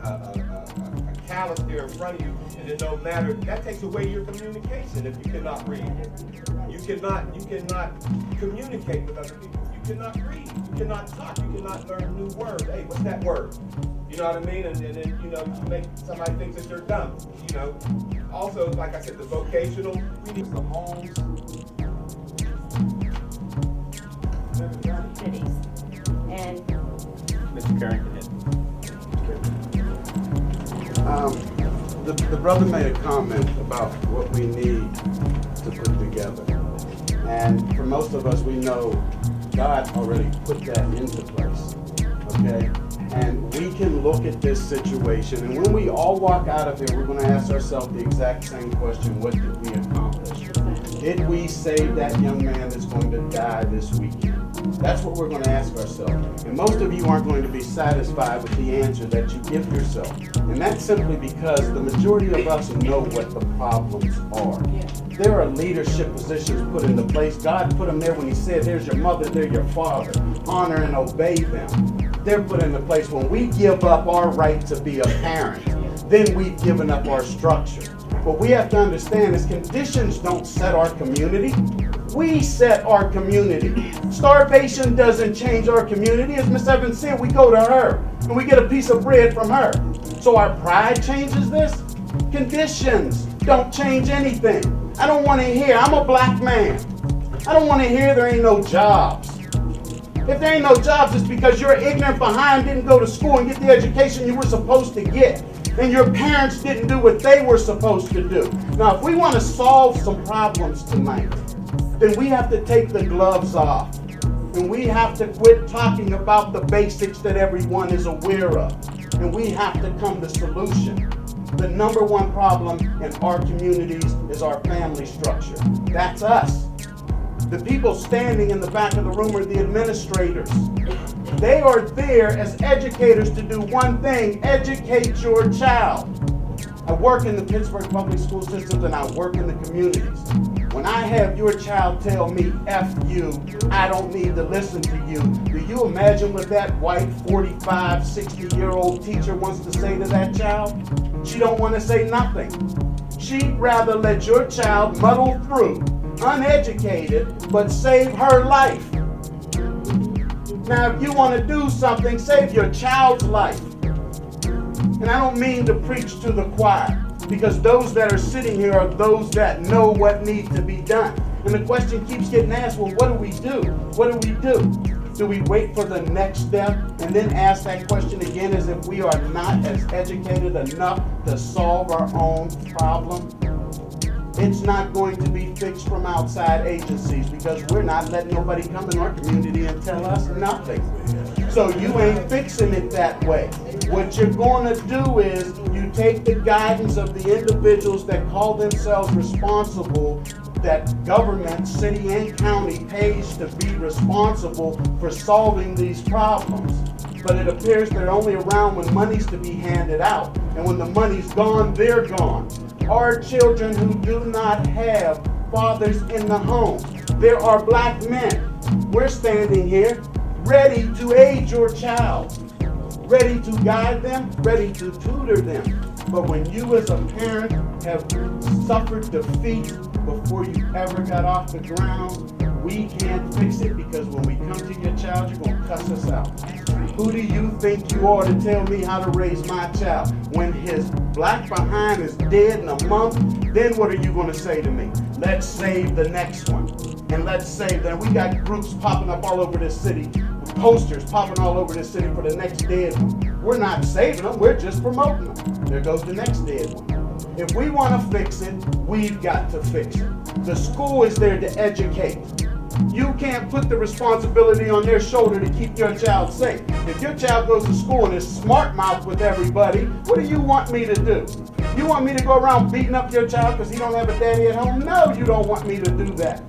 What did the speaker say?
a callus there in front of you, and it don't matter. That takes away your communication if you cannot read. You cannot communicate with other people. You cannot read. You cannot talk. You cannot learn new words. Hey, what's that word? You know what I mean? And then, you make somebody think that you're dumb. Also, like I said, the vocational, we need the homes. And Mr. Carrington. The brother made a comment about what we need to put together. And for most of us, we know God already put that into place, okay? And we can look at this situation, and when we all walk out of here, we're going to ask ourselves the exact same question: what did we accomplish? Did we save that young man that's going to die this weekend? That's what we're going to ask ourselves. And most of you aren't going to be satisfied with the answer that you give yourself. And that's simply because the majority of us know what the problems are. There are leadership positions put into place. God put them there when he said, there's your mother, they're your father. Honor and obey them. They're put into place. When we give up our right to be a parent, then we've given up our structure. What we have to understand is conditions don't set our community. We set our community. Starvation doesn't change our community. As Miss Evans said, we go to her and we get a piece of bread from her. So our pride changes this? Conditions don't change anything. I don't want to hear, I'm a black man. I don't want to hear there ain't no jobs. If there ain't no jobs, it's because you're ignorant behind, didn't go to school and get the education you were supposed to get. And your parents didn't do what they were supposed to do. Now, if we want to solve some problems tonight, then we have to take the gloves off. And we have to quit talking about the basics that everyone is aware of. And we have to come to solution. The number one problem in our communities is our family structure. That's us. The people standing in the back of the room are the administrators. They are there as educators to do one thing: educate your child. I work in the Pittsburgh public school systems and I work in the communities. When I have your child tell me, F you, I don't need to listen to you, do you imagine what that white 45, 60-year-old teacher wants to say to that child? She don't want to say nothing. She'd rather let your child muddle through, uneducated, but save her life. Now, if you want to do something, save your child's life. And I don't mean to preach to the choir, because those that are sitting here are those that know what needs to be done. And the question keeps getting asked, well, what do we do? What do we do? Do we wait for the next step and then ask that question again as if we are not as educated enough to solve our own problem? It's not going to be fixed from outside agencies because we're not letting nobody come in our community and tell us nothing. So you ain't fixing it that way. What you're going to do is you take the guidance of the individuals that call themselves responsible, that government, city and county, pays to be responsible for solving these problems. But it appears they're only around when money's to be handed out. And when the money's gone, they're gone. Our children who do not have fathers in the home. There are black men. We're standing here ready to aid your child, ready to guide them, ready to tutor them. But when you as a parent have suffered defeat before you ever got off the ground, we can't fix it, because when we come to your child, you're going to cuss us out. Who do you think you are to tell me how to raise my child? When his black behind is dead in a month, then what are you going to say to me? Let's save the next one. And let's save them. We got groups popping up all over this city, posters popping all over this city for the next dead one. We're not saving them, we're just promoting them. There goes the next dead one. If we want to fix it, we've got to fix it. The school is there to educate. You can't put the responsibility on their shoulder to keep your child safe. If your child goes to school and is smart mouth with everybody, what do you want me to do? You want me to go around beating up your child because he don't have a daddy at home? No, you don't want me to do that.